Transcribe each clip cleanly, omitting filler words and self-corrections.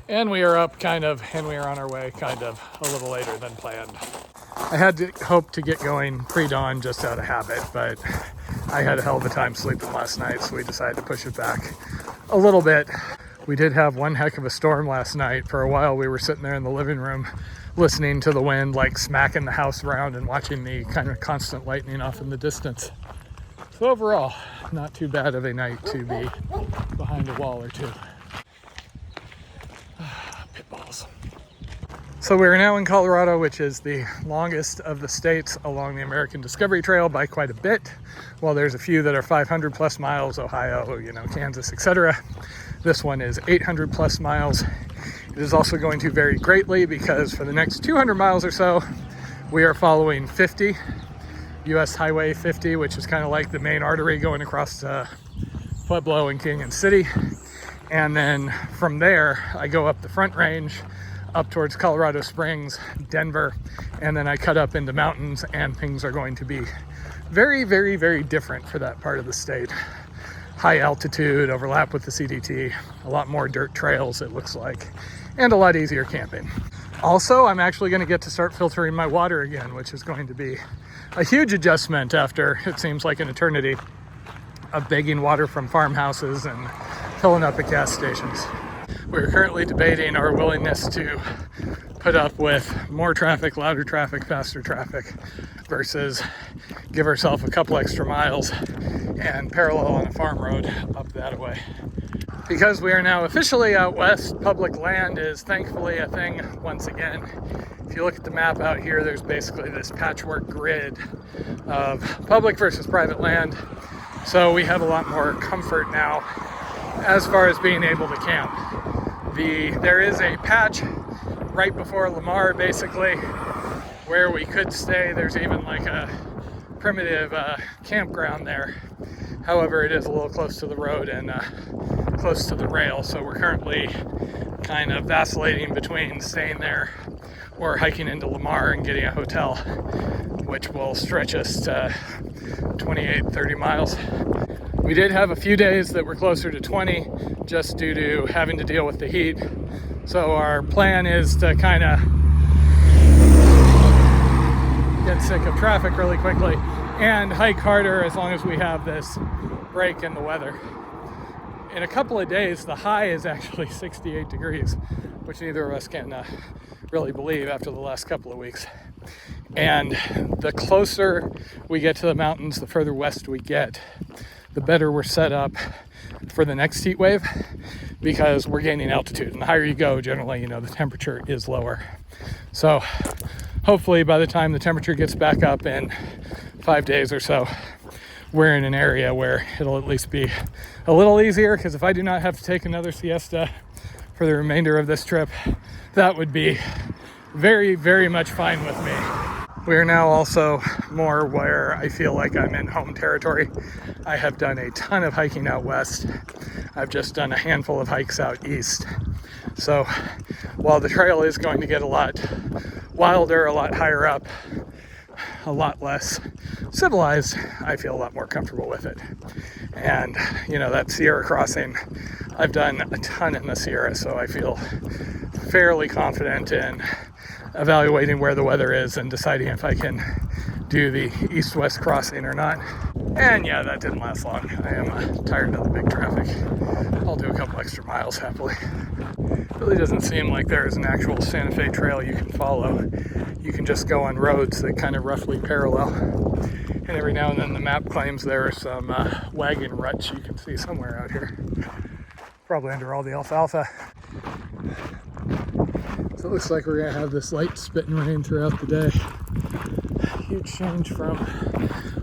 And we are up and we are on our way a little later than planned. I had hoped to get going pre-dawn just out of habit, but I had a hell of a time sleeping last night, so we decided to push it back a little bit. We did have one heck of a storm last night. For a while we were sitting there in the living room listening to the wind like smacking the house around and watching the kind of constant lightning off in the distance. So overall, not too bad of a night to be behind a wall or two. Pit balls. So we're now in Colorado, which is the longest of the states along the American Discovery Trail by quite a bit. While there's a few that are 500 plus miles, Ohio, Kansas, etc. This one is 800 plus miles. It is also going to vary greatly because for the next 200 miles or so, we are following 50, US Highway 50, which is kind of like the main artery going across Pueblo and Canyon City. And then from there, I go up the Front Range, up towards Colorado Springs, Denver, and then I cut up into mountains, and things are going to be very, very, very different for that part of the state. High altitude, overlap with the CDT, a lot more dirt trails it looks like, and a lot easier camping. Also, I'm actually going to get to start filtering my water again, which is going to be a huge adjustment after it seems like an eternity of begging water from farmhouses and filling up at gas stations. We're currently debating our willingness to put up with more traffic, louder traffic, faster traffic, versus give ourselves a couple extra miles and parallel on a farm road up that way. Because we are now officially out west, public land is thankfully a thing once again. If you look at the map out here, there's basically this patchwork grid of public versus private land. So we have a lot more comfort now as far as being able to camp. There is a patch right before Lamar, basically, where we could stay. There's even like a primitive campground there. However, it is a little close to the road and close to the rail, so we're currently kind of vacillating between staying there or hiking into Lamar and getting a hotel, which will stretch us to 28, 30 miles. We did have a few days that were closer to 20 just due to having to deal with the heat. So our plan is to kind of get sick of traffic really quickly and hike harder as long as we have this break in the weather. In a couple of days, the high is actually 68 degrees, which neither of us can really believe after the last couple of weeks. And the closer we get to the mountains, the further west we get, the better we're set up for the next heat wave because we're gaining altitude. And the higher you go, generally, the temperature is lower. So hopefully by the time the temperature gets back up in 5 days or so, we're in an area where it'll at least be a little easier, because if I do not have to take another siesta for the remainder of this trip, that would be very, very much fine with me. We are now also more where I feel like I'm in home territory. I have done a ton of hiking out west. I've just done a handful of hikes out east. So while the trail is going to get a lot wilder, a lot higher up, a lot less civilized, I feel a lot more comfortable with it. And that Sierra crossing, I've done a ton in the Sierra, so I feel fairly confident in evaluating where the weather is and deciding if I can do the east-west crossing or not. And yeah, that didn't last long. I am tired of the big traffic. I'll do a couple extra miles happily. It really doesn't seem like there is an actual Santa Fe trail you can follow. You can just go on roads that kind of roughly parallel. And every now and then the map claims there are some wagon ruts you can see somewhere out here. Probably under all the alfalfa. So it looks like we're going to have this light spitting rain throughout the day. Huge change from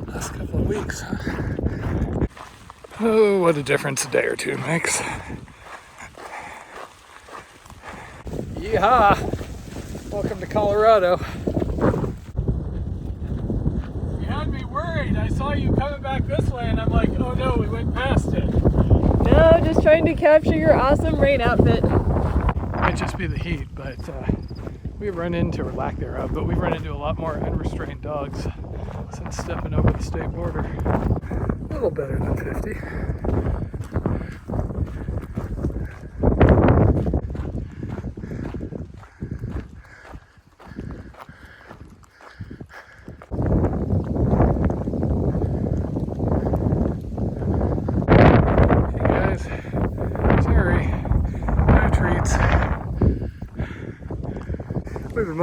last couple of weeks. Oh, what a difference a day or two makes. Yeehaw! Welcome to Colorado. You had me worried. I saw you coming back this way and I'm like, oh no, we went past it. No, just trying to capture your awesome rain outfit. Might just be the heat, but we've run into, or lack thereof, but we've run into a lot more unrestrained dogs since stepping over the state border. A little better than 50.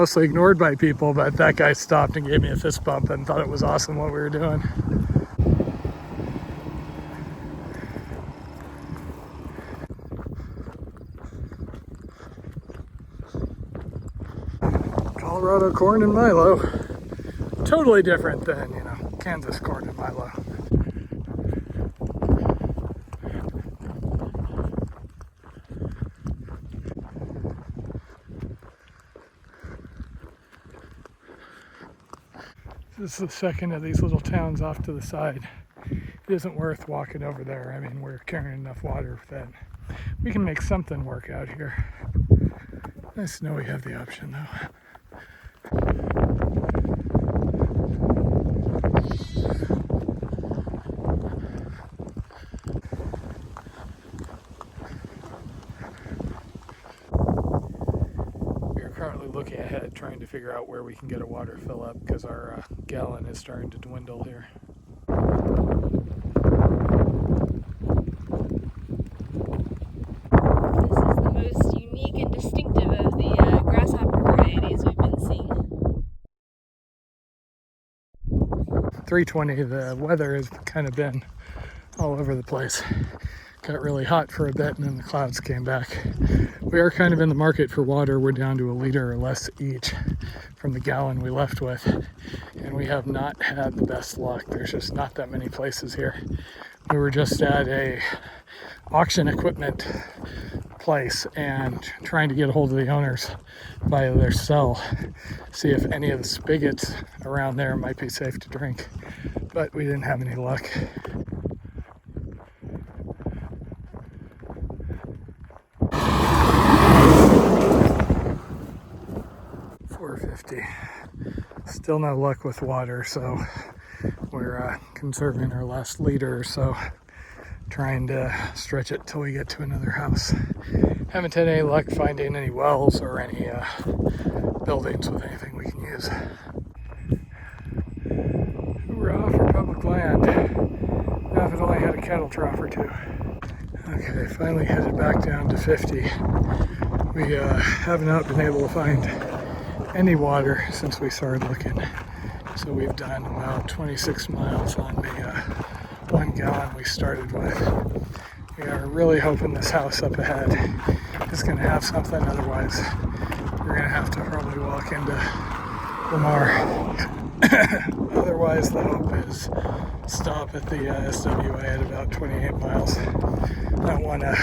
mostly ignored by people, but that guy stopped and gave me a fist bump and thought it was awesome what we were doing. Colorado corn and Milo. Totally different than, Kansas corn and Milo. This is the second of these little towns off to the side. It isn't worth walking over there. I mean, we're carrying enough water that we can make something work out here. Nice to know we have the option though. Currently looking ahead, trying to figure out where we can get a water fill up because our gallon is starting to dwindle here. This is the most unique and distinctive of the grasshopper varieties we've been seeing. 3:20, the weather has kind of been all over the place. Got really hot for a bit and then the clouds came back. We are kind of in the market for water. We're down to a liter or less each from the gallon we left with. And we have not had the best luck. There's just not that many places here. We were just at a auction equipment place and trying to get a hold of the owners via their cell, see if any of the spigots around there might be safe to drink. But we didn't have any luck. Still no luck with water, so we're conserving our last liter or so, trying to stretch it till we get to another house. Haven't had any luck finding any wells or any buildings with anything we can use. We're off for public land. Now if it only had a cattle trough or two. Okay, finally headed back down to 50. We have not been able to find any water since we started looking. So we've done about 26 miles on the 1 gallon we started with. We are really hoping this house up ahead is going to have something, otherwise we're going to have to probably walk into Lamar. Otherwise the hope is stop at the SWA at about 28 miles. I don't want to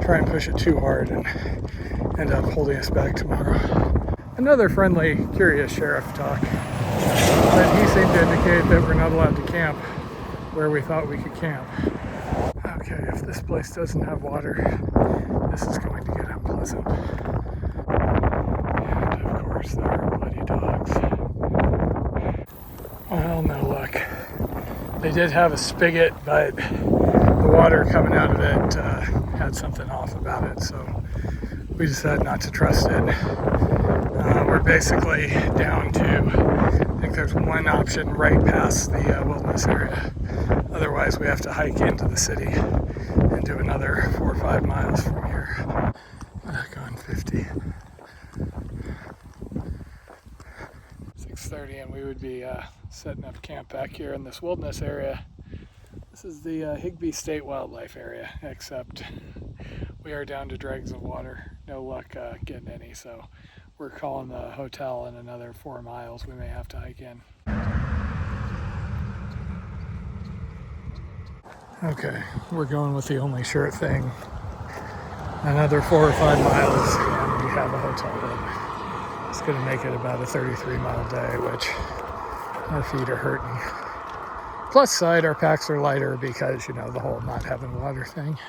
try and push it too hard and end up holding us back tomorrow. Another friendly, curious sheriff talk, but he seemed to indicate that we're not allowed to camp where we thought we could camp. Okay, if this place doesn't have water, this is going to get unpleasant. And of course, there are bloody dogs. Well, no luck. They did have a spigot, but the water coming out of it had something off about it, so we decided not to trust it. We're basically down to, I think there's one option right past the wilderness area. Otherwise, we have to hike into the city and do another 4 or 5 miles from here. Back on 50. 6:30, and we would be setting up camp back here in this wilderness area. This is the Higbee State Wildlife Area, except we are down to dregs of water. No luck getting any, so we're calling the hotel in another 4 miles. We may have to hike in. Okay, we're going with the only sure thing. Another 4 or 5 miles and we have a hotel room. It's going to make it about a 33-mile day, which our feet are hurting. Plus side, our packs are lighter because, the whole not having water thing.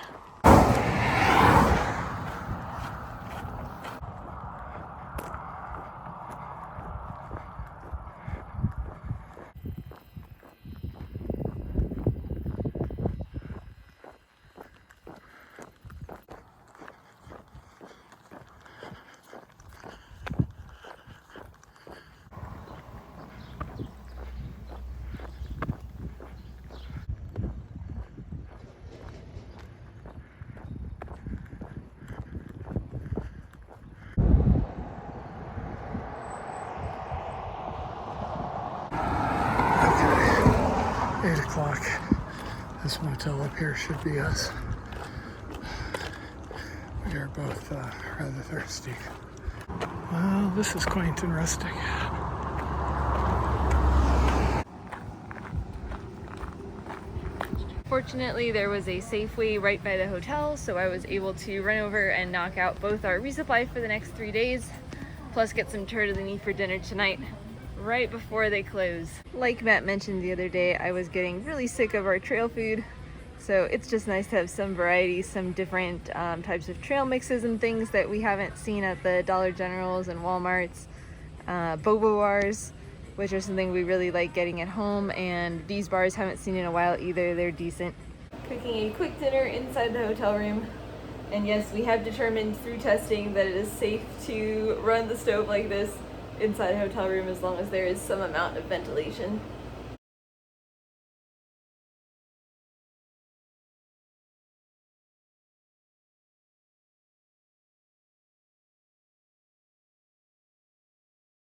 This motel up here should be us. We are both rather thirsty. Well, this is quaint and rustic. Fortunately, there was a Safeway right by the hotel, so I was able to run over and knock out both our resupply for the next 3 days, plus get some tortellini for dinner tonight, right before they close. Like Matt mentioned the other day, I was getting really sick of our trail food, so it's just nice to have some variety, some different types of trail mixes and things that we haven't seen at the Dollar Generals and Walmarts. Boba bars, which are something we really like getting at home, and these bars haven't seen in a while either. They're decent. Cooking a quick dinner inside the hotel room, and yes, we have determined through testing that it is safe to run the stove like this inside a hotel room as long as there is some amount of ventilation.